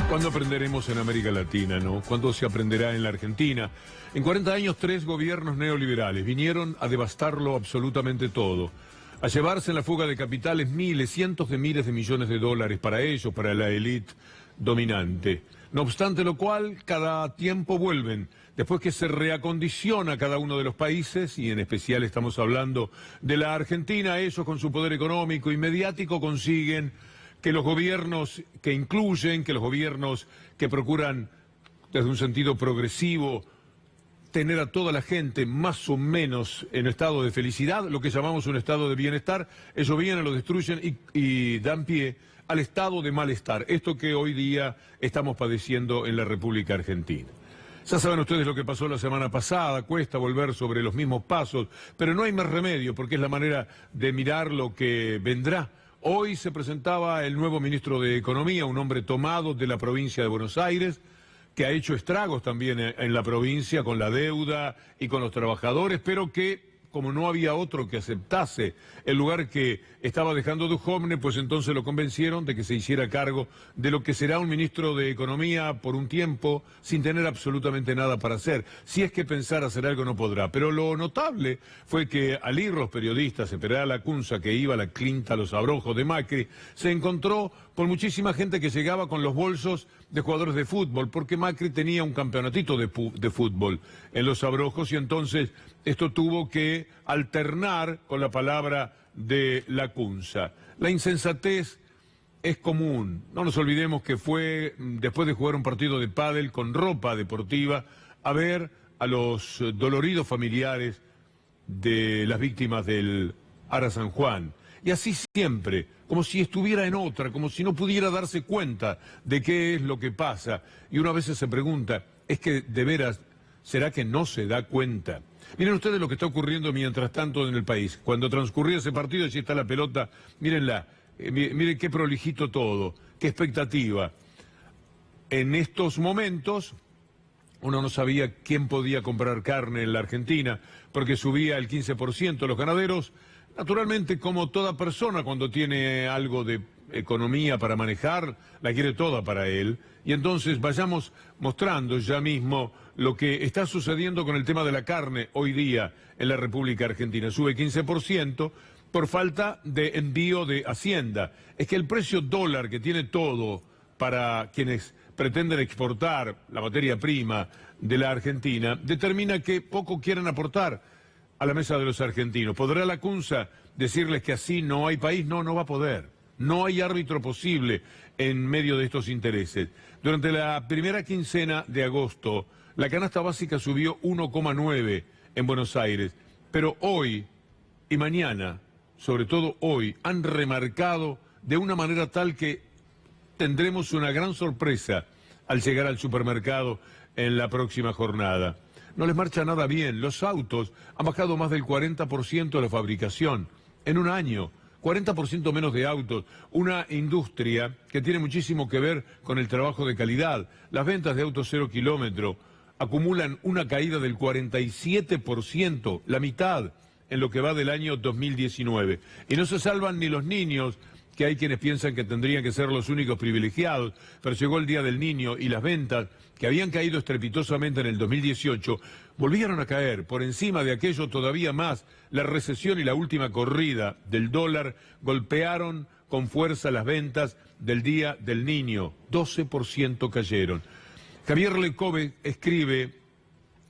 ¿Cuándo aprenderemos en América Latina, no? ¿Cuándo se aprenderá en la Argentina? En 40 años, 3 gobiernos neoliberales vinieron a devastarlo absolutamente todo, a llevarse en la fuga de capitales miles, cientos de miles de millones de dólares para ellos, para la élite dominante. No obstante lo cual, cada tiempo vuelven, después que se reacondiciona cada uno de los países, y en especial estamos hablando de la Argentina, ellos con su poder económico y mediático consiguen que los gobiernos que incluyen, que los gobiernos que procuran desde un sentido progresivo tener a toda la gente más o menos en estado de felicidad, lo que llamamos un estado de bienestar, ellos vienen, lo destruyen y dan pie al estado de malestar, esto que hoy día estamos padeciendo en la República Argentina. Ya saben ustedes lo que pasó la semana pasada, cuesta volver sobre los mismos pasos, pero no hay más remedio porque es la manera de mirar lo que vendrá. Hoy se presentaba el nuevo ministro de Economía, un hombre tomado de la provincia de Buenos Aires, que ha hecho estragos también en la provincia con la deuda y con los trabajadores, pero que, como no había otro que aceptase el lugar que estaba dejando Duhovne, pues entonces lo convencieron de que se hiciera cargo de lo que será un ministro de Economía por un tiempo, sin tener absolutamente nada para hacer. Si es que pensar hacer algo no podrá. Pero lo notable fue que al ir los periodistas a esperar a la Cunza que iba a la clinta, a los abrojos de Macri, se encontró con muchísima gente que llegaba con los bolsos de jugadores de fútbol, porque Macri tenía un campeonatito de fútbol en los abrojos y entonces esto tuvo que alternar con la palabra de la Cunza. La insensatez es común. No nos olvidemos que fue, después de jugar un partido de pádel con ropa deportiva, a ver a los doloridos familiares de las víctimas del Ara San Juan. Y así siempre, como si estuviera en otra, como si no pudiera darse cuenta de qué es lo que pasa. Y uno a veces se pregunta, ¿es que de veras será que no se da cuenta? Miren ustedes lo que está ocurriendo mientras tanto en el país. Cuando transcurría ese partido, allí está la pelota, mírenla, miren qué prolijito todo, qué expectativa. En estos momentos uno no sabía quién podía comprar carne en la Argentina, porque subía el 15% los ganaderos. Naturalmente, como toda persona cuando tiene algo de economía para manejar, la quiere toda para él. Y entonces vayamos mostrando ya mismo lo que está sucediendo con el tema de la carne hoy día en la República Argentina. Sube 15% por falta de envío de Hacienda. Es que el precio dólar que tiene todo para quienes pretenden exportar la materia prima de la Argentina, determina que poco quieren aportar a la mesa de los argentinos. ¿Podrá la Cunza decirles que así no hay país? No, no va a poder. No hay árbitro posible en medio de estos intereses. Durante la primera quincena de agosto, la canasta básica subió 1,9 en Buenos Aires, pero hoy y mañana, sobre todo hoy, han remarcado de una manera tal que tendremos una gran sorpresa al llegar al supermercado en la próxima jornada. No les marcha nada bien. Los autos han bajado más del 40% de la fabricación en un año. 40% menos de autos. Una industria que tiene muchísimo que ver con el trabajo de calidad. Las ventas de autos 0 kilómetro acumulan una caída del 47%, la mitad en lo que va del año 2019. Y no se salvan ni los niños, que hay quienes piensan que tendrían que ser los únicos privilegiados, pero llegó el Día del Niño y las ventas, que habían caído estrepitosamente en el 2018, volvieron a caer. Por encima de aquello todavía más, la recesión y la última corrida del dólar golpearon con fuerza las ventas del Día del Niño. 12% cayeron. Javier Lecove escribe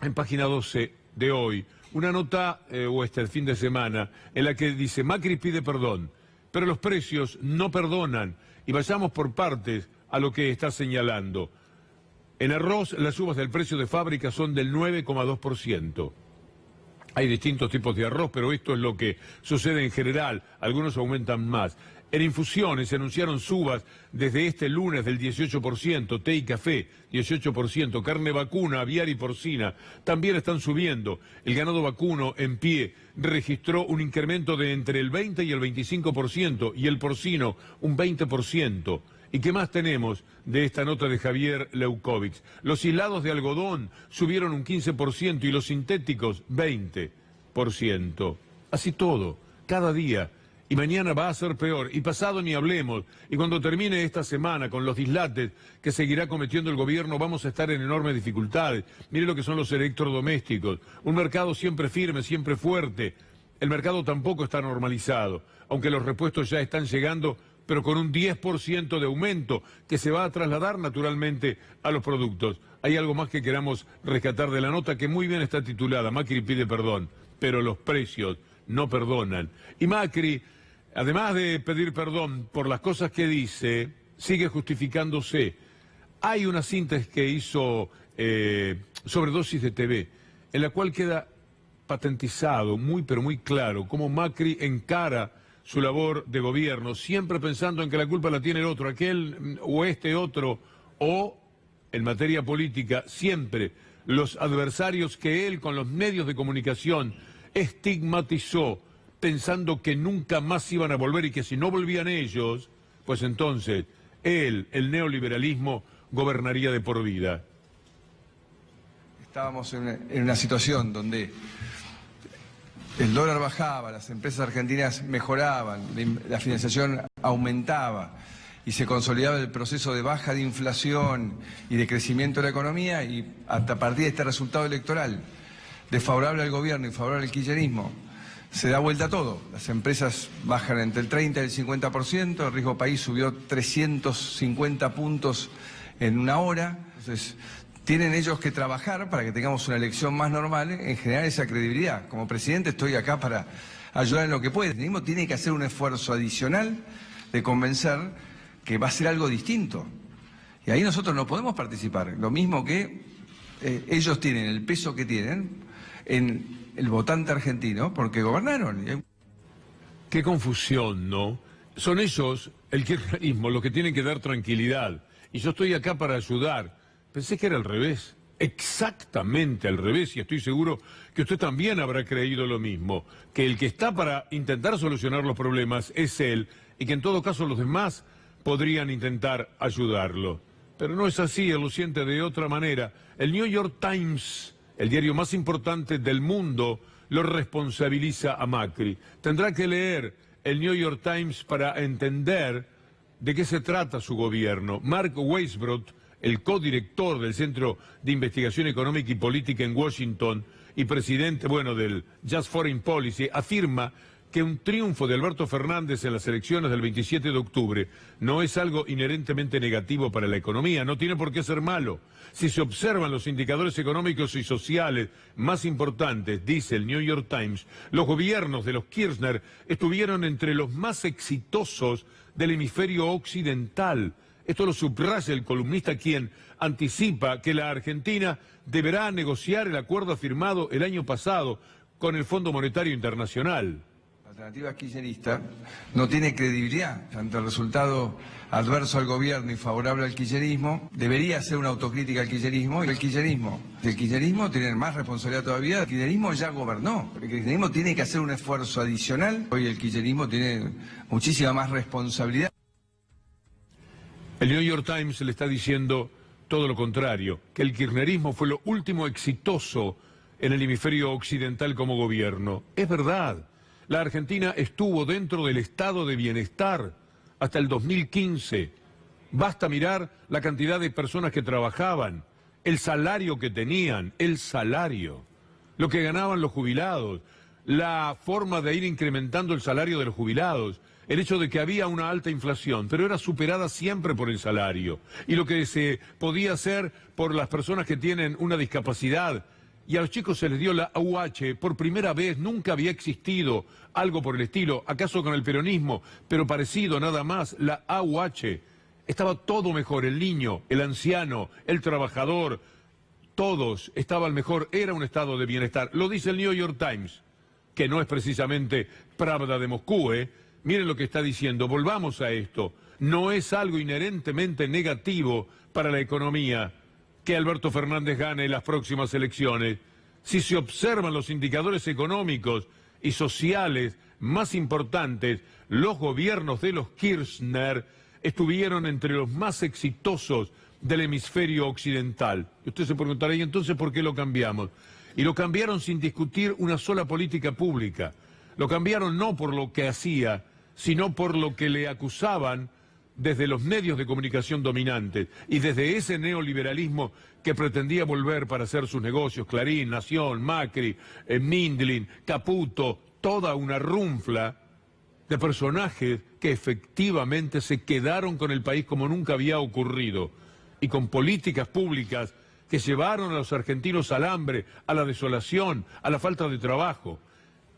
en página 12 de hoy una nota, o este el fin de semana, en la que dice: Macri pide perdón, pero los precios no perdonan, y vayamos por partes a lo que está señalando. En arroz, las subas del precio de fábrica son del 9,2%. Hay distintos tipos de arroz, pero esto es lo que sucede en general. Algunos aumentan más. En infusiones se anunciaron subas desde este lunes del 18%, té y café 18%, carne vacuna, aviar y porcina también están subiendo. El ganado vacuno en pie registró un incremento de entre el 20 y el 25% y el porcino un 20%. ¿Y qué más tenemos de esta nota de Javier Leukovic? Los hilados de algodón subieron un 15% y los sintéticos 20%. Así todo, cada día. Y mañana va a ser peor, y pasado ni hablemos. Y cuando termine esta semana con los dislates que seguirá cometiendo el gobierno, vamos a estar en enormes dificultades. Mire lo que son los electrodomésticos. Un mercado siempre firme, siempre fuerte. El mercado tampoco está normalizado, aunque los repuestos ya están llegando, pero con un 10% de aumento que se va a trasladar naturalmente a los productos. Hay algo más que queramos rescatar de la nota que muy bien está titulada: Macri pide perdón, pero los precios no perdonan. Y Macri, además de pedir perdón por las cosas que dice, sigue justificándose. Hay una síntesis que hizo Sobredosis de TV, en la cual queda patentizado muy pero muy claro cómo Macri encara su labor de gobierno, siempre pensando en que la culpa la tiene el otro, aquel o este otro, o en materia política, siempre los adversarios que él con los medios de comunicación estigmatizó, pensando que nunca más iban a volver y que si no volvían ellos, pues entonces él, el neoliberalismo, gobernaría de por vida. Estábamos en una situación donde el dólar bajaba, las empresas argentinas mejoraban, la financiación aumentaba y se consolidaba el proceso de baja de inflación y de crecimiento de la economía, y a partir de este resultado electoral, desfavorable al gobierno y favorable al kirchnerismo, se da vuelta a todo. Las empresas bajan entre el 30 y el 50%, el riesgo país subió 350 puntos en una hora. Entonces, tienen ellos que trabajar para que tengamos una elección más normal, en generar esa credibilidad. Como presidente estoy acá para ayudar en lo que puede. El kirchnerismo tiene que hacer un esfuerzo adicional de convencer que va a ser algo distinto. Y ahí nosotros no podemos participar. Lo mismo que ellos tienen el peso que tienen en el votante argentino porque gobernaron. Qué confusión, ¿no? Son ellos, el kirchnerismo, los que tienen que dar tranquilidad. Y yo estoy acá para ayudar. Pensé que era al revés, exactamente al revés, y estoy seguro que usted también habrá creído lo mismo, que el que está para intentar solucionar los problemas es él, y que en todo caso los demás podrían intentar ayudarlo. Pero no es así, él lo siente de otra manera. El New York Times, el diario más importante del mundo, lo responsabiliza a Macri. Tendrá que leer el New York Times para entender de qué se trata su gobierno. Mark Weisbrot, el codirector del Centro de Investigación Económica y Política en Washington y presidente, del Just Foreign Policy, afirma que un triunfo de Alberto Fernández en las elecciones del 27 de octubre no es algo inherentemente negativo para la economía, no tiene por qué ser malo. Si se observan los indicadores económicos y sociales más importantes, dice el New York Times, los gobiernos de los Kirchner estuvieron entre los más exitosos del hemisferio occidental. Esto lo subraya el columnista, quien anticipa que la Argentina deberá negociar el acuerdo firmado el año pasado con el Fondo Monetario Internacional. La alternativa kirchnerista no tiene credibilidad ante el resultado adverso al gobierno y favorable al kirchnerismo. Debería hacer una autocrítica al kirchnerismo. Y el kirchnerismo tiene más responsabilidad todavía. El kirchnerismo ya gobernó. El kirchnerismo tiene que hacer un esfuerzo adicional. Hoy el kirchnerismo tiene muchísima más responsabilidad. El New York Times le está diciendo todo lo contrario, que el kirchnerismo fue lo último exitoso en el hemisferio occidental como gobierno. Es verdad, la Argentina estuvo dentro del estado de bienestar hasta el 2015. Basta mirar la cantidad de personas que trabajaban, el salario que tenían, lo que ganaban los jubilados, la forma de ir incrementando el salario de los jubilados, el hecho de que había una alta inflación, pero era superada siempre por el salario, y lo que se podía hacer por las personas que tienen una discapacidad, y a los chicos se les dio la AUH por primera vez, nunca había existido algo por el estilo, acaso con el peronismo, pero parecido nada más, la AUH. Estaba todo mejor, el niño, el anciano, el trabajador, todos estaban mejor, era un estado de bienestar. Lo dice el New York Times, que no es precisamente Pravda de Moscú, Miren lo que está diciendo, volvamos a esto. No es algo inherentemente negativo para la economía que Alberto Fernández gane las próximas elecciones. Si se observan los indicadores económicos y sociales más importantes, los gobiernos de los Kirchner estuvieron entre los más exitosos del hemisferio occidental. Y usted se preguntará, ¿y entonces por qué lo cambiamos? Y lo cambiaron sin discutir una sola política pública. Lo cambiaron no por lo que hacía, sino por lo que le acusaban desde los medios de comunicación dominantes y desde ese neoliberalismo que pretendía volver para hacer sus negocios, Clarín, Nación, Macri, Mindlin, Caputo, toda una runfla de personajes que efectivamente se quedaron con el país como nunca había ocurrido y con políticas públicas que llevaron a los argentinos al hambre, a la desolación, a la falta de trabajo.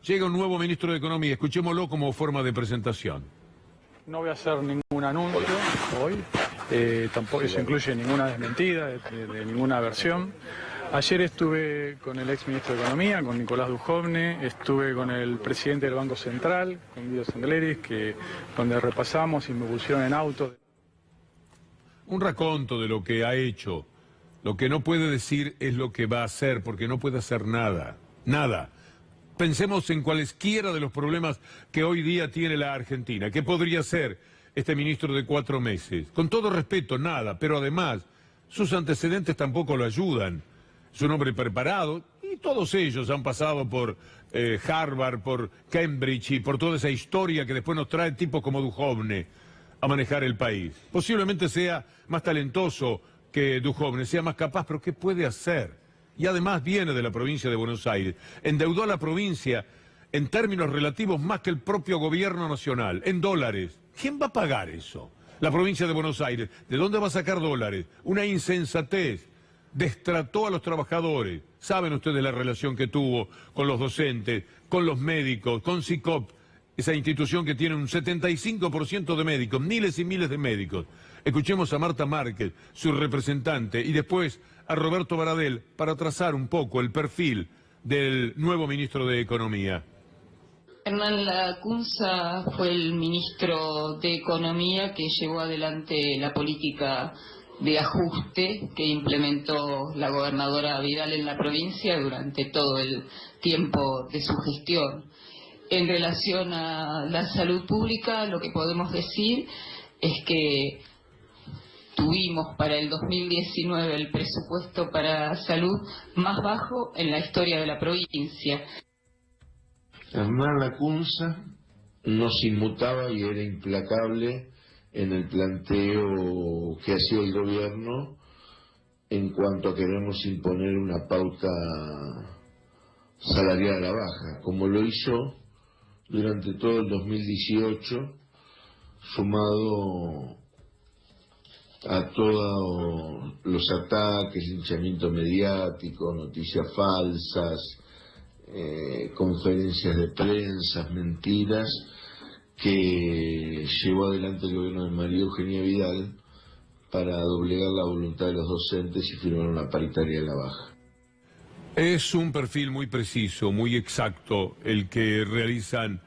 Llega un nuevo ministro de Economía, escuchémoslo como forma de presentación. No voy a hacer ningún anuncio hoy, tampoco eso incluye ninguna desmentida de ninguna versión. Ayer estuve con el ex ministro de Economía, con Nicolás Dujovne, estuve con el presidente del Banco Central, con Guido Sangleris, donde repasamos y me pusieron en auto. Un raconto de lo que ha hecho. Lo que no puede decir es lo que va a hacer, porque no puede hacer nada, nada. Pensemos en cualesquiera de los problemas que hoy día tiene la Argentina. ¿Qué podría ser este ministro de 4 meses? Con todo respeto, nada, pero además sus antecedentes tampoco lo ayudan. Es un hombre preparado y todos ellos han pasado por Harvard, por Cambridge y por toda esa historia que después nos trae tipos como Dujovne a manejar el país. Posiblemente sea más talentoso que Dujovne, sea más capaz, pero ¿qué puede hacer? Y además viene de la provincia de Buenos Aires. Endeudó a la provincia en términos relativos más que el propio gobierno nacional, en dólares. ¿Quién va a pagar eso? La provincia de Buenos Aires. ¿De dónde va a sacar dólares? Una insensatez. Destrató a los trabajadores. Saben ustedes la relación que tuvo con los docentes, con los médicos, con SICOP, esa institución que tiene un 75% de médicos, miles y miles de médicos. Escuchemos a Marta Márquez, su representante, y después a Roberto Baradel para trazar un poco el perfil del nuevo ministro de Economía. Hernán Lacunza fue el ministro de Economía que llevó adelante la política de ajuste que implementó la gobernadora Vidal en la provincia durante todo el tiempo de su gestión. En relación a la salud pública, lo que podemos decir es que tuvimos para el 2019 el presupuesto para salud más bajo en la historia de la provincia. Hernán Lacunza no se inmutaba y era implacable en el planteo que hacía el gobierno en cuanto a queremos imponer una pauta salarial a la baja, como lo hizo durante todo el 2018, sumado a todos los ataques, linchamiento mediático, noticias falsas, conferencias de prensa, mentiras, que llevó adelante el gobierno de María Eugenia Vidal para doblegar la voluntad de los docentes y firmar una paritaria de la baja. Es un perfil muy preciso, muy exacto, el que realizan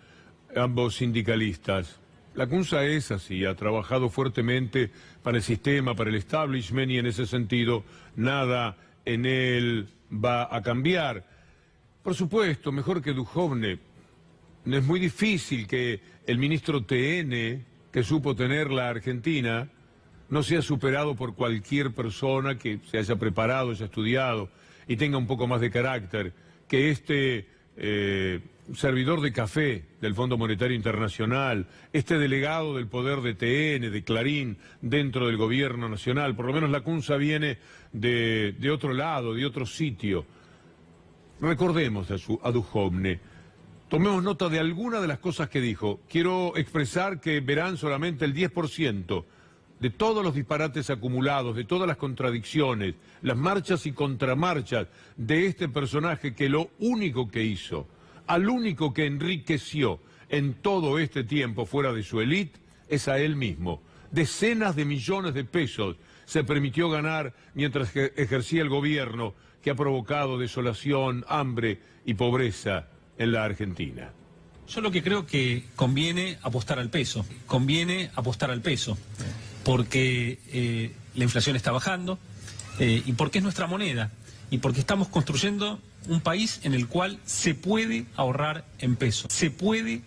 ambos sindicalistas. Lacunza es así, ha trabajado fuertemente para el sistema, para el establishment, y en ese sentido nada en él va a cambiar. Por supuesto, mejor que Dujovne. Es muy difícil que el ministro TN, que supo tener la Argentina, no sea superado por cualquier persona que se haya preparado, haya estudiado y tenga un poco más de carácter, que este servidor de café del Fondo Monetario Internacional, este delegado del poder de TN, de Clarín, dentro del gobierno nacional. Por lo menos Lacunza viene de otro lado, de otro sitio. Recordemos a Dujovne. Tomemos nota de alguna de las cosas que dijo. Quiero expresar que verán solamente el 10% de todos los disparates acumulados, de todas las contradicciones, las marchas y contramarchas de este personaje que lo único que hizo, al único que enriqueció en todo este tiempo fuera de su élite, es a él mismo. Decenas de millones de pesos se permitió ganar mientras ejercía el gobierno que ha provocado desolación, hambre y pobreza en la Argentina. Yo lo que creo que conviene apostar al peso, porque la inflación está bajando y porque es nuestra moneda y porque estamos construyendo un país en el cual se puede ahorrar en peso, Señores,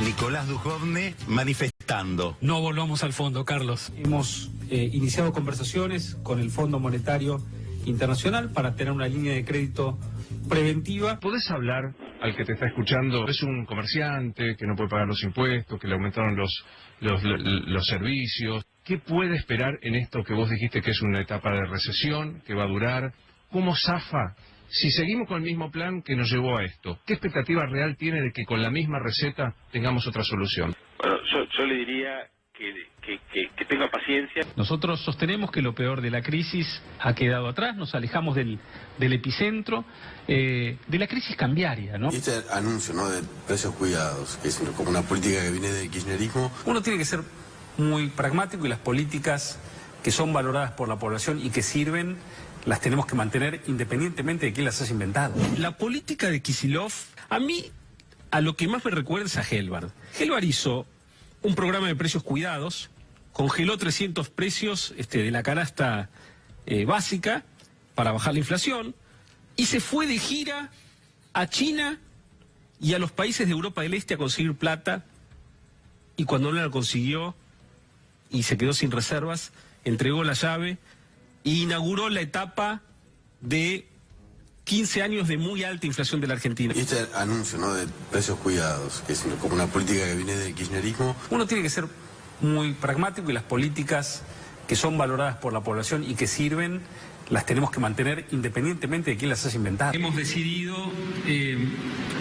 Nicolás Dujovne manifestando. No volvamos al fondo, Carlos. Hemos iniciado conversaciones con el Fondo Monetario Internacional para tener una línea de crédito preventiva. ¿Podés hablar al que te está escuchando es un comerciante que no puede pagar los impuestos, que le aumentaron los servicios. ¿Qué puede esperar en esto que vos dijiste que es una etapa de recesión, que va a durar? ¿Cómo zafa? Si seguimos con el mismo plan que nos llevó a esto, ¿qué expectativa real tiene de que con la misma receta tengamos otra solución? Bueno, yo le diría que tenga paciencia. Nosotros sostenemos que lo peor de la crisis ha quedado atrás, nos alejamos del epicentro, de la crisis cambiaria, ¿no? Este anuncio, ¿no?, de precios cuidados, que es como una política que viene del kirchnerismo. Uno tiene que ser muy pragmático y las políticas que son valoradas por la población y que sirven las tenemos que mantener independientemente de quién las haya inventado. La política de Kicillof, a mí, a lo que más me recuerda es a Helbard. Helbard hizo un programa de precios cuidados, congeló 300 precios de la canasta básica para bajar la inflación y se fue de gira a China y a los países de Europa del Este a conseguir plata, y cuando no la consiguió y se quedó sin reservas, entregó la llave e inauguró la etapa de 15 años de muy alta inflación de la Argentina. Y este anuncio, ¿no?, de precios cuidados, que es como una política que viene del kirchnerismo. Uno tiene que ser muy pragmático y las políticas que son valoradas por la población y que sirven las tenemos que mantener independientemente de quién las haya inventado. Hemos decidido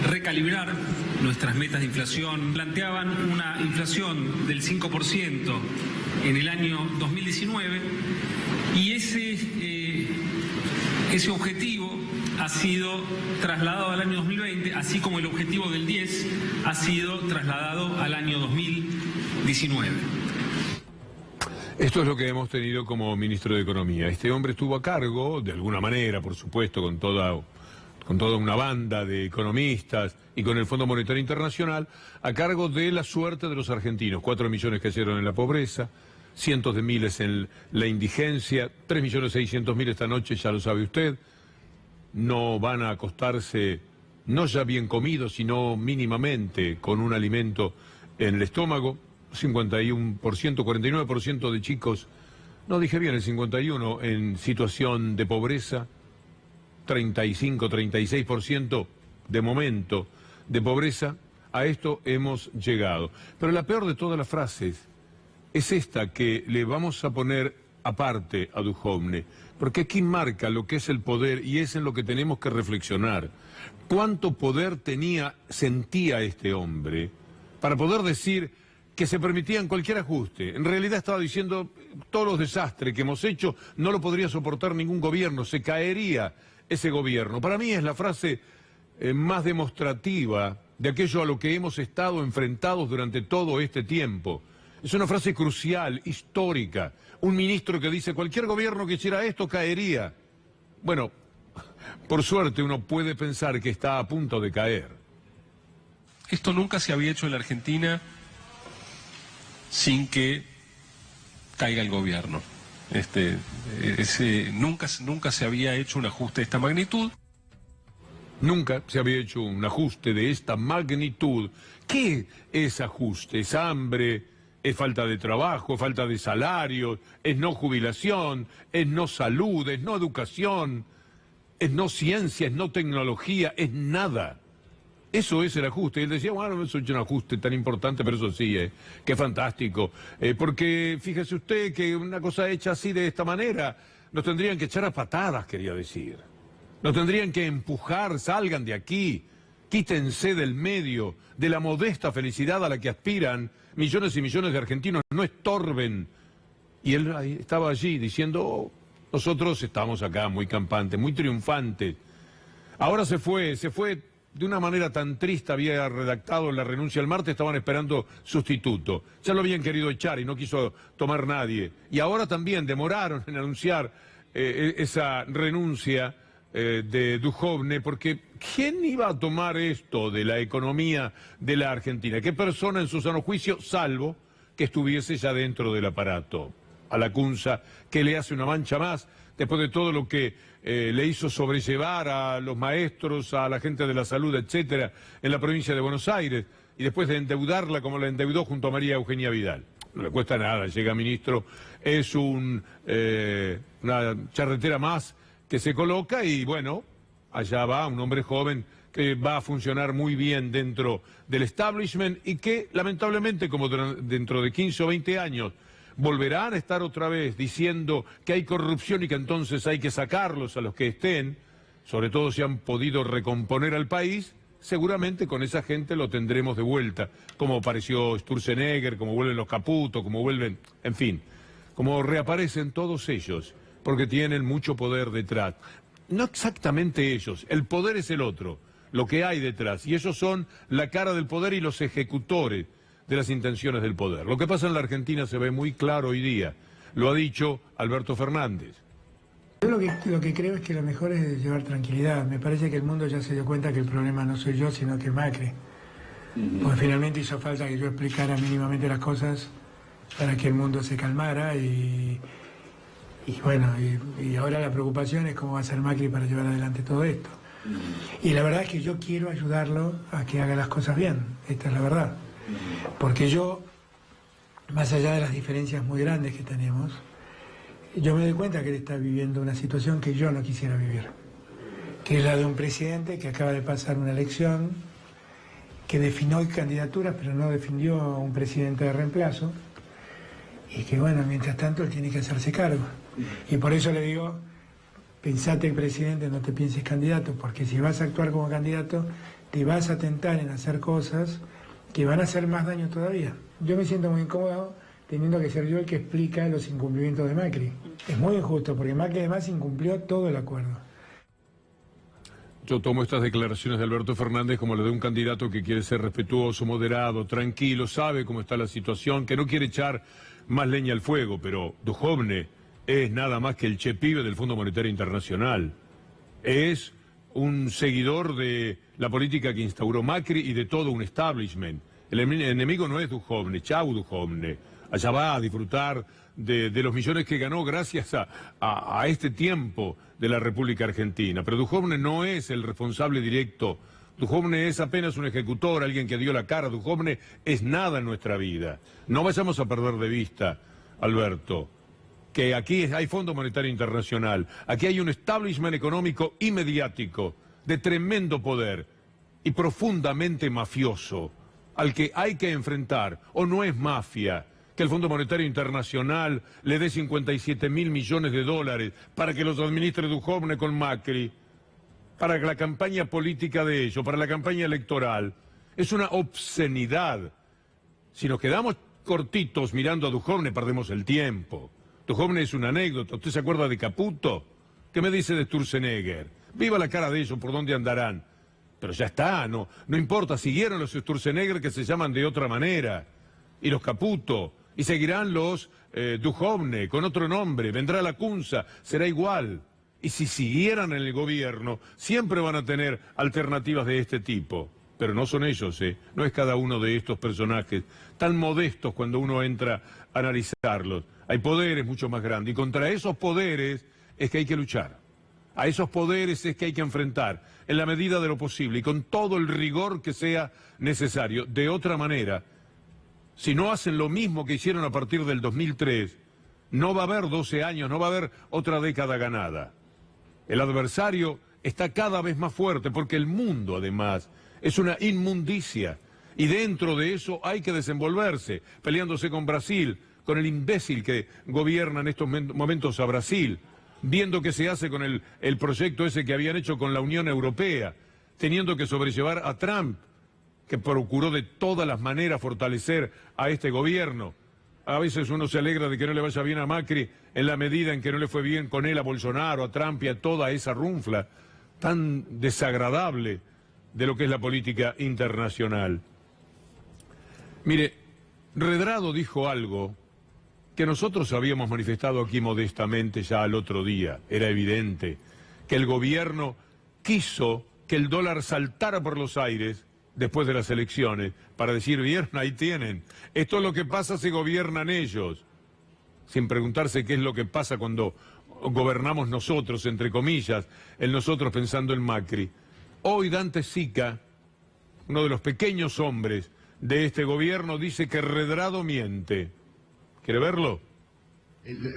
recalibrar nuestras metas de inflación. Planteaban una inflación del 5% en el año 2019 y ese objetivo ha sido trasladado al año 2020, así como el objetivo del 10 ha sido trasladado al año 2019. Esto es lo que hemos tenido como ministro de Economía. Este hombre estuvo a cargo, de alguna manera, por supuesto, con toda una banda de economistas y con el Fondo Monetario Internacional, a cargo de la suerte de los argentinos. 4 millones cayeron en la pobreza, cientos de miles en la indigencia, 3.600.000 esta noche, ya lo sabe usted. No van a acostarse, no ya bien comidos, sino mínimamente con un alimento en el estómago. 51%, 49% de chicos, no dije bien el 51%, en situación de pobreza, 35, 36% de momento de pobreza. A esto hemos llegado. Pero la peor de todas las frases es esta que le vamos a poner aparte a Duhovne, porque aquí marca lo que es el poder y es en lo que tenemos que reflexionar. ¿Cuánto poder sentía este hombre para poder decir que se permitían cualquier ajuste? En realidad estaba diciendo, todos los desastres que hemos hecho no lo podría soportar ningún gobierno, se caería ese gobierno. Para mí es la frase más demostrativa de aquello a lo que hemos estado enfrentados durante todo este tiempo. Es una frase crucial, histórica. Un ministro que dice, cualquier gobierno que hiciera esto caería. Bueno, por suerte uno puede pensar que está a punto de caer. Esto nunca se había hecho en la Argentina sin que caiga el gobierno. Nunca se había hecho un ajuste de esta magnitud. Nunca se había hecho un ajuste de esta magnitud. ¿Qué es ajuste? ¿Es hambre? ¿Es falta de trabajo? ¿Es falta de salario? ¿Es no jubilación? ¿Es no salud? ¿Es no educación? ¿Es no ciencia? ¿Es no tecnología? ¿Es nada? Eso es el ajuste. Y él decía, bueno, no es un ajuste tan importante, pero eso sí, qué fantástico. Porque fíjese usted que una cosa hecha así de esta manera, nos tendrían que echar a patadas, quería decir. Nos tendrían que empujar, salgan de aquí, quítense del medio, de la modesta felicidad a la que aspiran millones y millones de argentinos, no estorben. Y él estaba allí diciendo, oh, nosotros estamos acá muy campantes, muy triunfantes. Ahora se fue de una manera tan triste, había redactado la renuncia el martes, estaban esperando sustituto. Ya lo habían querido echar y no quiso tomar nadie. Y ahora también demoraron en anunciar esa renuncia de Duhovne, porque ¿quién iba a tomar esto de la economía de la Argentina? ¿Qué persona en su sano juicio, salvo que estuviese ya dentro del aparato? A la Cunza, que le hace una mancha más, después de todo lo que le hizo sobrellevar a los maestros, a la gente de la salud, etcétera, en la provincia de Buenos Aires, y después de endeudarla como la endeudó junto a María Eugenia Vidal. No le cuesta nada, llega ministro, es una charretera más que se coloca y bueno, allá va un hombre joven va a funcionar muy bien dentro del establishment y que lamentablemente, como dentro de 15 o 20 años, volverán a estar otra vez diciendo que hay corrupción y que entonces hay que sacarlos a los que estén, sobre todo si han podido recomponer al país, seguramente con esa gente lo tendremos de vuelta, como apareció Sturzenegger, como vuelven los Caputo, como vuelven, en fin, como reaparecen todos ellos, porque tienen mucho poder detrás. No exactamente ellos, el poder es el otro, lo que hay detrás, y ellos son la cara del poder y los ejecutores de las intenciones del poder. Lo que pasa en la Argentina se ve muy claro hoy día, lo ha dicho Alberto Fernández. Yo lo que creo es que lo mejor es llevar tranquilidad. Me parece que el mundo ya se dio cuenta que el problema no soy yo, sino que Macri. Porque finalmente hizo falta que yo explicara mínimamente las cosas para que el mundo se calmara y bueno, y ahora la preocupación es cómo va a ser Macri para llevar adelante todo esto. Y la verdad es que yo quiero ayudarlo a que haga las cosas bien, esta es la verdad. Porque yo, más allá de las diferencias muy grandes que tenemos, yo me doy cuenta que él está viviendo una situación que yo no quisiera vivir, que es la de un presidente que acaba de pasar una elección, que definió candidaturas, pero no definió a un presidente de reemplazo, y que bueno, mientras tanto él tiene que hacerse cargo. Y por eso le digo, pensate presidente, no te pienses candidato, porque si vas a actuar como candidato, te vas a tentar en hacer cosas que van a hacer más daño todavía. Yo me siento muy incómodo teniendo que ser yo el que explica los incumplimientos de Macri. Es muy injusto, porque Macri además incumplió todo el acuerdo. Yo tomo estas declaraciones de Alberto Fernández como la de un candidato que quiere ser respetuoso, moderado, tranquilo, sabe cómo está la situación, que no quiere echar más leña al fuego, pero Duhovne es nada más que el che pibe del Fondo Monetario Internacional. Es un seguidor de la política que instauró Macri y de todo un establishment. El enemigo no es Duhovne, chau Duhovne. Allá va a disfrutar de los millones que ganó gracias a este tiempo de la República Argentina. Pero Duhovne no es el responsable directo. Duhovne es apenas un ejecutor, alguien que dio la cara. Duhovne es nada en nuestra vida. No vayamos a perder de vista, Alberto, que aquí hay Fondo Monetario Internacional, aquí hay un establishment económico y mediático de tremendo poder y profundamente mafioso, al que hay que enfrentar. O no es mafia que el Fondo Monetario Internacional le dé 57.000 millones de dólares para que los administre Duhovne con Macri, para la campaña política de ellos, para la campaña electoral. Es una obscenidad. Si nos quedamos cortitos mirando a Duhovne, perdemos el tiempo. Duhovne es una anécdota. ¿Usted se acuerda de Caputo? ¿Qué me dice de Sturzenegger? Viva la cara de ellos, ¿por dónde andarán? Pero ya está, no importa, siguieron los Sturzenegger que se llaman de otra manera, y los Caputo, y seguirán los Duhovne con otro nombre, vendrá la Cunza, será igual. Y si siguieran en el gobierno, siempre van a tener alternativas de este tipo. Pero no son ellos, no es cada uno de estos personajes tan modestos cuando uno entra a analizarlos. Hay poderes mucho más grandes, y contra esos poderes es que hay que luchar. A esos poderes es que hay que enfrentar, en la medida de lo posible, y con todo el rigor que sea necesario. De otra manera, si no hacen lo mismo que hicieron a partir del 2003, no va a haber 12 años, no va a haber otra década ganada. El adversario está cada vez más fuerte, porque el mundo, además, es una inmundicia. Y dentro de eso hay que desenvolverse, peleándose con Brasil, con el imbécil que gobierna en estos momentos a Brasil, viendo qué se hace con el proyecto ese que habían hecho con la Unión Europea, teniendo que sobrellevar a Trump, que procuró de todas las maneras fortalecer a este gobierno. A veces uno se alegra de que no le vaya bien a Macri en la medida en que no le fue bien con él a Bolsonaro, a Trump y a toda esa runfla tan desagradable de lo que es la política internacional. Mire, Redrado dijo algo que nosotros habíamos manifestado aquí modestamente ya al otro día. Era evidente que el gobierno quiso que el dólar saltara por los aires después de las elecciones, para decir, bien, ahí tienen, esto es lo que pasa si gobiernan ellos, sin preguntarse qué es lo que pasa cuando gobernamos nosotros, entre comillas, el nosotros pensando en Macri. Hoy Dante Sica, uno de los pequeños hombres de este gobierno, dice que Redrado miente. ¿Quiere verlo?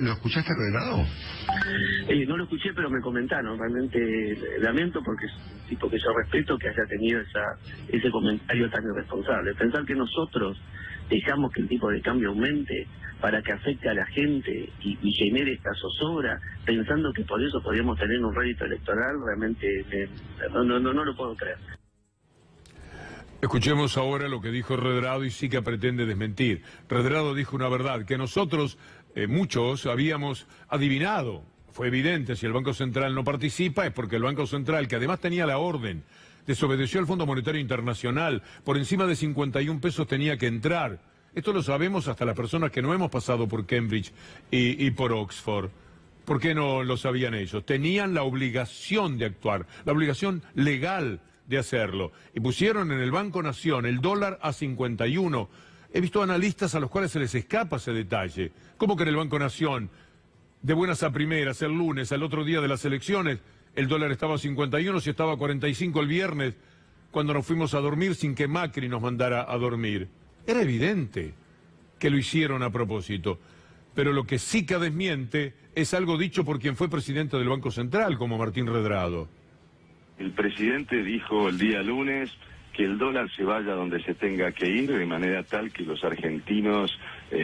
¿Lo escuchaste, Redrado? No lo escuché, pero me comentaron. Realmente lamento porque es un tipo que yo respeto que haya tenido ese comentario tan irresponsable. Pensar que nosotros dejamos que el tipo de cambio aumente para que afecte a la gente y genere esta zozobra, pensando que por eso podríamos tener un rédito electoral, realmente no lo puedo creer. Escuchemos ahora lo que dijo Redrado y sí que pretende desmentir. Redrado dijo una verdad, que nosotros, muchos, habíamos adivinado. Fue evidente, si el Banco Central no participa es porque el Banco Central, que además tenía la orden, desobedeció al Fondo Monetario Internacional, por encima de 51 pesos tenía que entrar. Esto lo sabemos hasta las personas que no hemos pasado por Cambridge y por Oxford. ¿Por qué no lo sabían ellos? Tenían la obligación de actuar, la obligación legal de hacerlo. Y pusieron en el Banco Nación el dólar a 51. He visto analistas a los cuales se les escapa ese detalle. ¿Cómo que en el Banco Nación, de buenas a primeras, el lunes, al otro día de las elecciones, el dólar estaba a 51, si estaba a 45 el viernes, cuando nos fuimos a dormir sin que Macri nos mandara a dormir? Era evidente que lo hicieron a propósito. Pero lo que sí que desmiente es algo dicho por quien fue presidente del Banco Central, como Martín Redrado. El presidente dijo el día lunes que el dólar se vaya donde se tenga que ir, de manera tal que los argentinos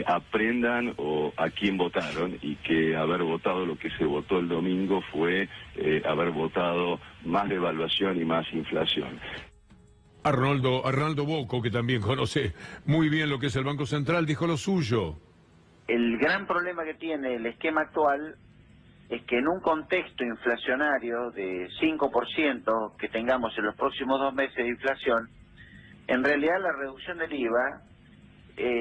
aprendan a quién votaron, y que haber votado lo que se votó el domingo fue haber votado más devaluación y más inflación. Arnaldo Bocco, que también conoce muy bien lo que es el Banco Central, dijo lo suyo. El gran problema que tiene el esquema actual es que en un contexto inflacionario de 5% que tengamos en los próximos 2 meses de inflación, en realidad la reducción del IVA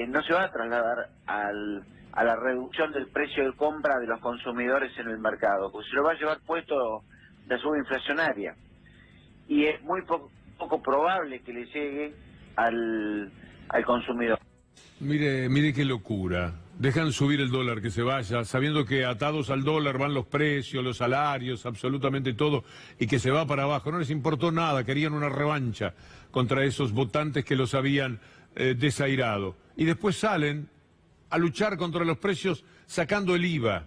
no se va a trasladar a la reducción del precio de compra de los consumidores en el mercado, pues se lo va a llevar puesto la suba inflacionaria. Y es muy poco probable que le llegue al consumidor. Mire qué locura. Dejan subir el dólar, que se vaya, sabiendo que atados al dólar van los precios, los salarios, absolutamente todo, y que se va para abajo. No les importó nada, querían una revancha contra esos votantes que los habían desairado. Y después salen a luchar contra los precios sacando el IVA.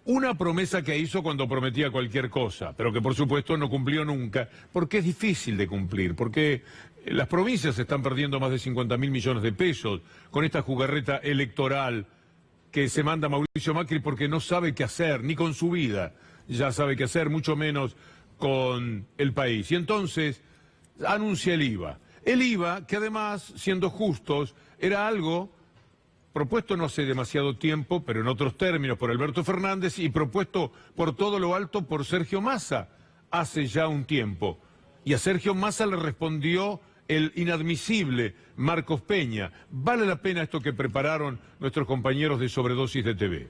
Una promesa que hizo cuando prometía cualquier cosa, pero que por supuesto no cumplió nunca, porque es difícil de cumplir, porque las provincias están perdiendo más de 50.000 millones de pesos con esta jugarreta electoral que se manda Mauricio Macri, porque no sabe qué hacer, ni con su vida ya sabe qué hacer, mucho menos con el país. Y entonces anuncia el IVA. El IVA, que además, siendo justos, era algo propuesto no hace demasiado tiempo, pero en otros términos por Alberto Fernández, y propuesto por todo lo alto por Sergio Massa hace ya un tiempo. Y a Sergio Massa le respondió el inadmisible Marcos Peña. Vale la pena esto que prepararon nuestros compañeros de Sobredosis de TV.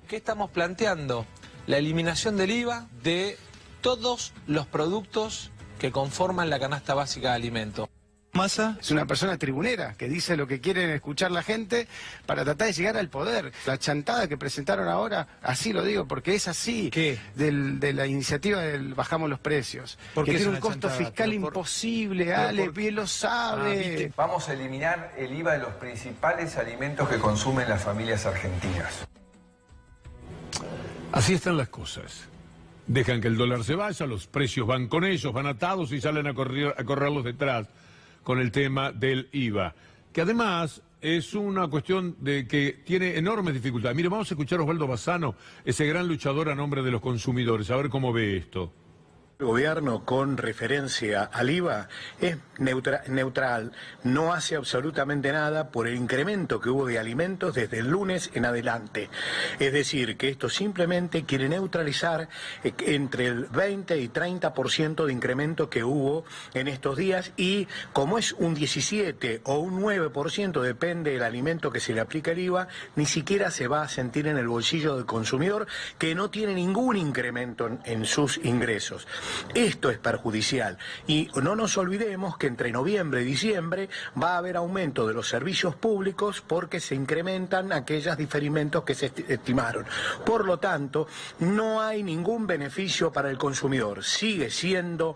¿Qué estamos planteando? La eliminación del IVA de todos los productos que conforman la canasta básica de alimentos. Massa es una persona tribunera que dice lo que quieren escuchar la gente para tratar de llegar al poder. La chantada que presentaron ahora, así lo digo, porque es así. ¿Qué? De la iniciativa del bajamos los precios. Porque tiene un costo fiscal imposible, Ale, bien lo sabe. Vamos a eliminar el IVA de los principales alimentos que consumen las familias argentinas. Así están las cosas. Dejan que el dólar se vaya, los precios van con ellos, van atados y salen a correrlos detrás con el tema del IVA, que además es una cuestión de que tiene enormes dificultades. Mire, vamos a escuchar a Osvaldo Bassano, ese gran luchador a nombre de los consumidores, a ver cómo ve esto. El gobierno, con referencia al IVA, es neutral, no hace absolutamente nada por el incremento que hubo de alimentos desde el lunes en adelante. Es decir, que esto simplemente quiere neutralizar entre el 20 y 30% de incremento que hubo en estos días, y como es un 17 o un 9%, depende del alimento que se le aplica el IVA, ni siquiera se va a sentir en el bolsillo del consumidor, que no tiene ningún incremento en sus ingresos. Esto es perjudicial, y no nos olvidemos que entre noviembre y diciembre va a haber aumento de los servicios públicos porque se incrementan aquellos diferimentos que se estimaron. Por lo tanto, no hay ningún beneficio para el consumidor. Sigue siendo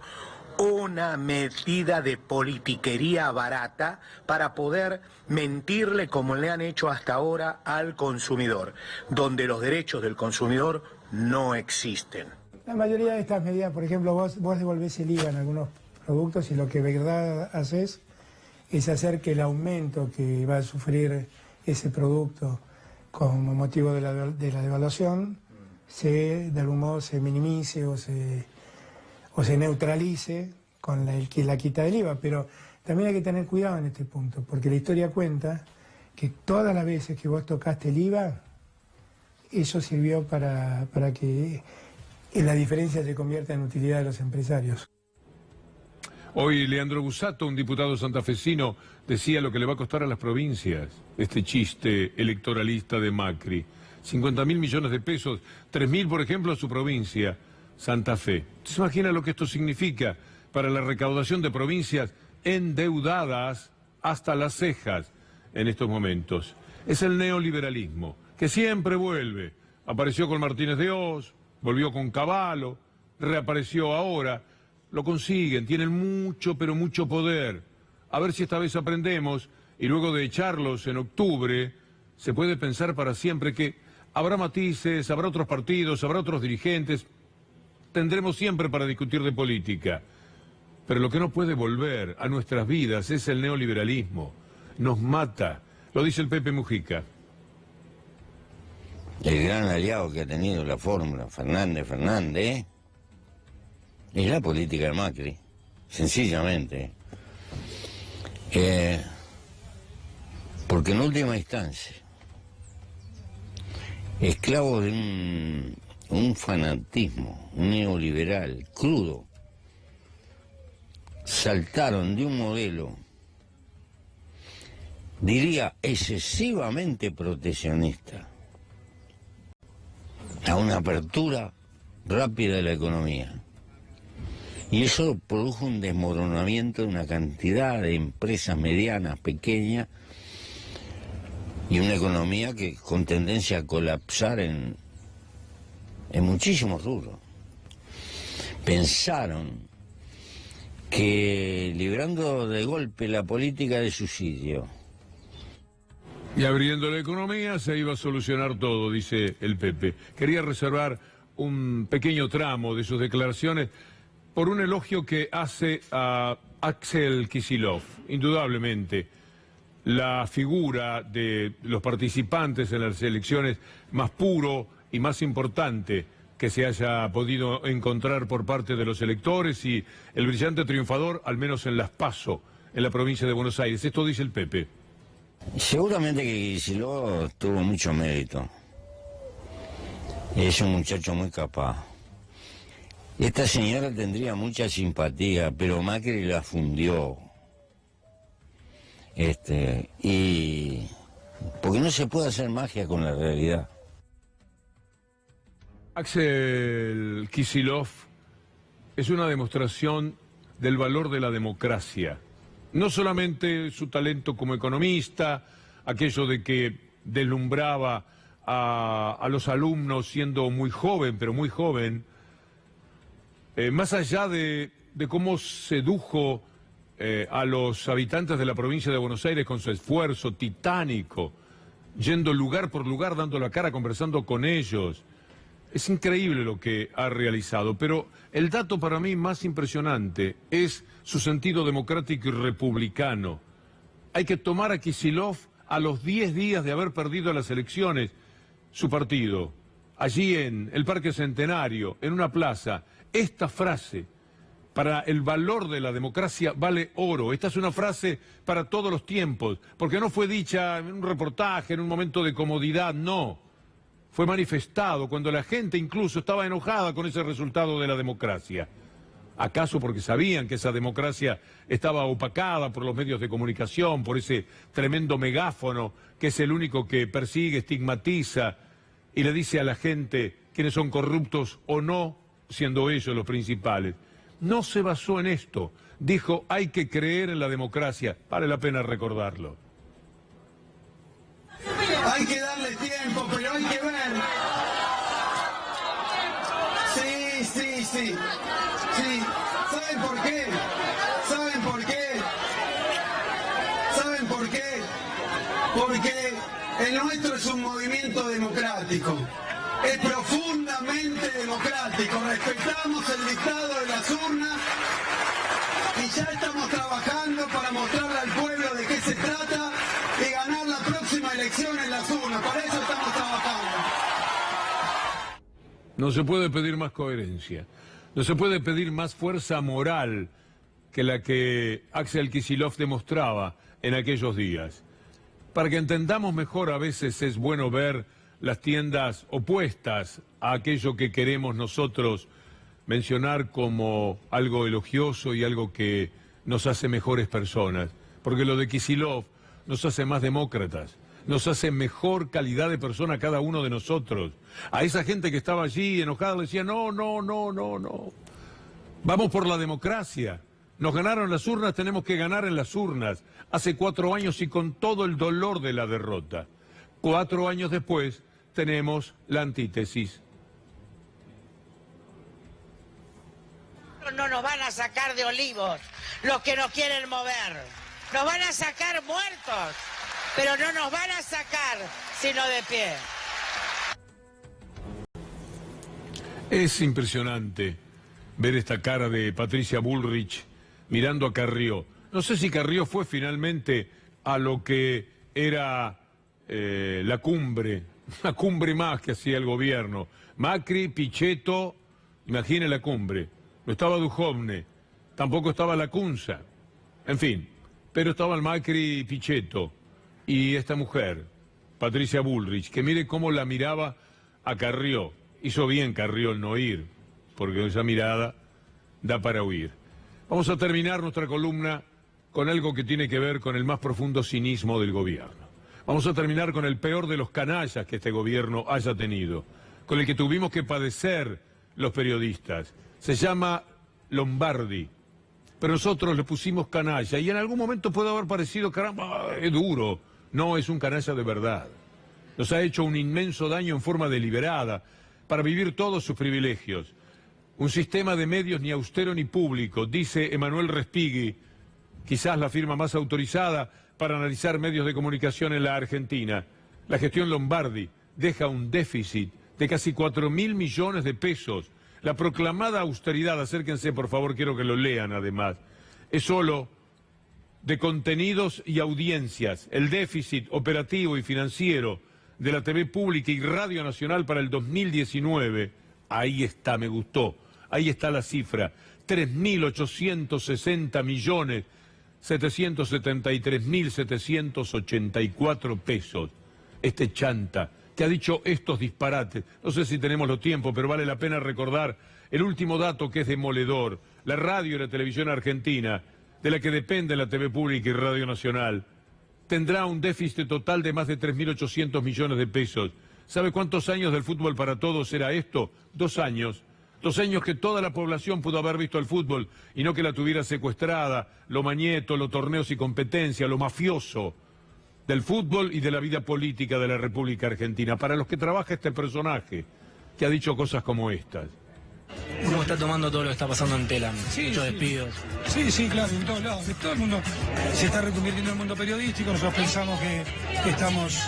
una medida de politiquería barata para poder mentirle como le han hecho hasta ahora al consumidor, donde los derechos del consumidor no existen. La mayoría de estas medidas, por ejemplo, vos devolvés el IVA en algunos productos y lo que de verdad haces es hacer que el aumento que va a sufrir ese producto como motivo de la devaluación de algún modo se minimice o se neutralice con la quita del IVA. Pero también hay que tener cuidado en este punto, porque la historia cuenta que todas las veces que vos tocaste el IVA, eso sirvió para que la diferencia se convierta en utilidad de los empresarios. Hoy Leandro Busato, un diputado santafesino, decía lo que le va a costar a las provincias este chiste electoralista de Macri. 50.000 millones de pesos, 3.000 por ejemplo a su provincia, Santa Fe. ¿Se imagina lo que esto significa para la recaudación de provincias endeudadas hasta las cejas en estos momentos? Es el neoliberalismo, que siempre vuelve. Apareció con Martínez de Oz, volvió con Cavallo, reapareció ahora. Lo consiguen, tienen mucho, pero mucho poder. A ver si esta vez aprendemos y luego de echarlos en octubre, se puede pensar para siempre que habrá matices, habrá otros partidos, habrá otros dirigentes. Tendremos siempre para discutir de política. Pero lo que no puede volver a nuestras vidas es el neoliberalismo. Nos mata. Lo dice el Pepe Mujica. El gran aliado que ha tenido la fórmula Fernández, es la política de Macri, sencillamente. Porque en última instancia, esclavos de un fanatismo neoliberal crudo, saltaron de un modelo, diría, excesivamente proteccionista, a una apertura rápida de la economía. Y eso produjo un desmoronamiento de una cantidad de empresas medianas, pequeñas, y una economía que con tendencia a colapsar en muchísimos rubros. Pensaron que librando de golpe la política de subsidio y abriendo la economía se iba a solucionar todo, dice el Pepe. Quería reservar un pequeño tramo de sus declaraciones por un elogio que hace a Axel Kicillof. Indudablemente, la figura de los participantes en las elecciones más puro y más importante que se haya podido encontrar por parte de los electores y el brillante triunfador, al menos en las PASO, en la provincia de Buenos Aires. Esto dice el Pepe. Seguramente que Kicillof tuvo mucho mérito. Es un muchacho muy capaz. Esta señora tendría mucha simpatía, pero Macri la fundió. Y porque no se puede hacer magia con la realidad. Axel Kicillof es una demostración del valor de la democracia. No solamente su talento como economista, aquello de que deslumbraba a los alumnos siendo muy joven, pero muy joven, más allá de cómo sedujo a los habitantes de la provincia de Buenos Aires con su esfuerzo titánico, yendo lugar por lugar, dando la cara, conversando con ellos. Es increíble lo que ha realizado, pero el dato para mí más impresionante es su sentido democrático y republicano. Hay que tomar a Kicillof a los 10 días de haber perdido las elecciones, su partido, allí en el Parque Centenario, en una plaza. Esta frase, para el valor de la democracia, vale oro. Esta es una frase para todos los tiempos, porque no fue dicha en un reportaje, en un momento de comodidad, no. Fue manifestado cuando la gente incluso estaba enojada con ese resultado de la democracia. ¿Acaso porque sabían que esa democracia estaba opacada por los medios de comunicación, por ese tremendo megáfono que es el único que persigue, estigmatiza y le dice a la gente quiénes son corruptos o no, siendo ellos los principales? No se basó en esto. Dijo, hay que creer en la democracia. Vale la pena recordarlo. Hay que darle tiempo, pero hay que ver. Sí. ¿Saben por qué? ¿Saben por qué? ¿Saben por qué? Porque el nuestro es un movimiento democrático. Es profundamente democrático. Respetamos el dictado de las urnas y ya estamos trabajando para mostrarle al pueblo de qué se trata y ganar la próxima elección en las urnas. Para eso estamos trabajando. No se puede pedir más coherencia. No se puede pedir más fuerza moral que la que Axel Kicillof demostraba en aquellos días. Para que entendamos mejor, a veces es bueno ver las tiendas opuestas a aquello que queremos nosotros mencionar como algo elogioso y algo que nos hace mejores personas. Porque lo de Kicillof nos hace más demócratas, nos hace mejor calidad de persona a cada uno de nosotros. A esa gente que estaba allí enojada le decía, no. Vamos por la democracia. Nos ganaron las urnas, tenemos que ganar en las urnas. Hace 4 años y con todo el dolor de la derrota. 4 años después tenemos la antítesis. No nos van a sacar de Olivos los que nos quieren mover. Nos van a sacar muertos, pero no nos van a sacar sino de pie. Es impresionante ver esta cara de Patricia Bullrich mirando a Carrió. No sé si Carrió fue finalmente a lo que era la cumbre más que hacía el gobierno. Macri, Pichetto, imagine la cumbre. No estaba Duhovne, tampoco estaba Lacunza, en fin, pero estaba el Macri y Pichetto y esta mujer, Patricia Bullrich, que mire cómo la miraba a Carrió. Hizo bien Carrió el no ir, porque esa mirada da para huir. Vamos a terminar nuestra columna con algo que tiene que ver con el más profundo cinismo del gobierno. Vamos a terminar con el peor de los canallas que este gobierno haya tenido, con el que tuvimos que padecer los periodistas. Se llama Lombardi, pero nosotros le pusimos canalla y en algún momento puede haber parecido, caramba, es duro. No, es un canalla de verdad. Nos ha hecho un inmenso daño en forma deliberada para vivir todos sus privilegios. Un sistema de medios ni austero ni público, dice Emanuel Respighi, quizás la firma más autorizada para analizar medios de comunicación en la Argentina. La gestión Lombardi deja un déficit de casi 4.000 millones de pesos. La proclamada austeridad, acérquense por favor, quiero que lo lean además, es solo de contenidos y audiencias. El déficit operativo y financiero de la TV pública y Radio Nacional para el 2019, ahí está, me gustó, ahí está la cifra, 3.860.773.784 pesos. Este chanta que ha dicho estos disparates, no sé si tenemos los tiempos, pero vale la pena recordar el último dato que es demoledor. La radio y la televisión argentina, de la que depende la TV pública y Radio Nacional, tendrá un déficit total de más de 3.800 millones de pesos. ¿Sabe cuántos años del fútbol para todos era esto? 2 años. 2 años que toda la población pudo haber visto el fútbol y no que la tuviera secuestrada, lo mañeto, los torneos y competencia, lo mafioso del fútbol y de la vida política de la República Argentina. Para los que trabaja este personaje, que ha dicho cosas como estas. ¿Cómo está tomando todo lo que está pasando en Telam? Sí, muchos despidos. Sí, claro, en todos lados. Todo el mundo se está reconvirtiendo en el mundo periodístico. Nosotros pensamos que estamos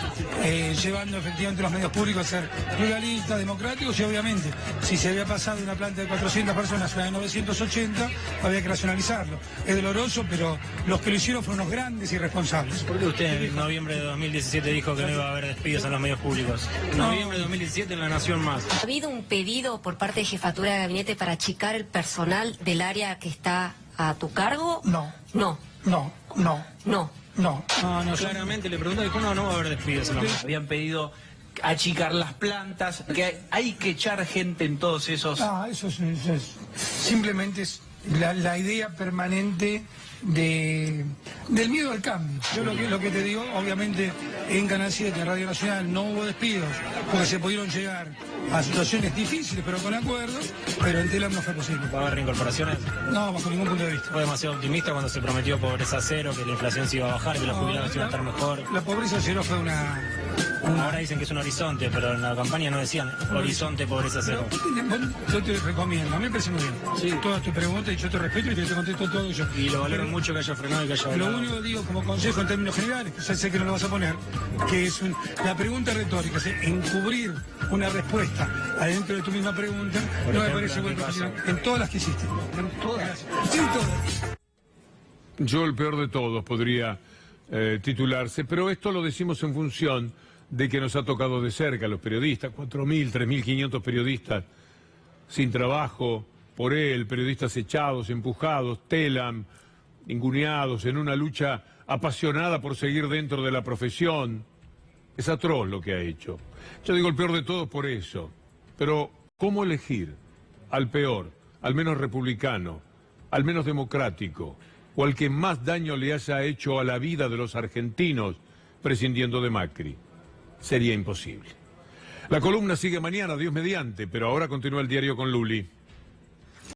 llevando efectivamente los medios públicos a ser pluralistas, democráticos y obviamente si se había pasado de una planta de 400 personas a una de 980, había que racionalizarlo. Es doloroso, pero los que lo hicieron fueron unos grandes irresponsables. ¿Por qué usted en noviembre de 2017 dijo que no iba a haber despidos en los medios públicos? En noviembre de 2017 en La Nación Más. ¿Ha habido un pedido por parte de Jefatura de Gabinete para achicar el personal del área que está a tu cargo? No. No, claramente le pregunto que no va a haber despidos. Habían pedido achicar las plantas, que hay que echar gente en todos esos... Eso es simplemente es la idea permanente del miedo al cambio. Yo lo que te digo, obviamente en Canal 7, en Radio Nacional, no hubo despidos, porque se pudieron llegar a situaciones difíciles, pero con acuerdos, pero en Telam no fue posible. ¿Va a haber reincorporaciones? No, bajo ningún punto de vista. ¿Fue demasiado optimista cuando se prometió pobreza cero, que la inflación se iba a bajar, que los jubilados iban a estar mejor? La pobreza cero fue una Ahora dicen que es un horizonte, pero en la campaña no decían horizonte, pobreza cero. Yo te recomiendo, a mí me parece muy bien. Sí. Todas tus preguntas y yo te respeto y te contesto todo yo. Y lo valoro mucho que haya frenado y que haya hablado. Lo único que digo como consejo en términos generales, que ya sé que no lo vas a poner, que es la pregunta retórica, es encubrir una respuesta adentro de tu misma pregunta, no me parece buen profesional. En todas las que hiciste. En todas. Sí, todas. Yo el peor de todos podría titularse, pero esto lo decimos en función de que nos ha tocado de cerca a los periodistas, 4.000, 3.500 periodistas sin trabajo por él, periodistas echados, empujados, Telam, ninguneados, en una lucha apasionada por seguir dentro de la profesión. Es atroz lo que ha hecho. Yo digo el peor de todos por eso. Pero, ¿cómo elegir al peor, al menos republicano, al menos democrático, o al que más daño le haya hecho a la vida de los argentinos prescindiendo de Macri? Sería imposible. La columna sigue mañana, Dios mediante, pero ahora continúa el diario con Luli.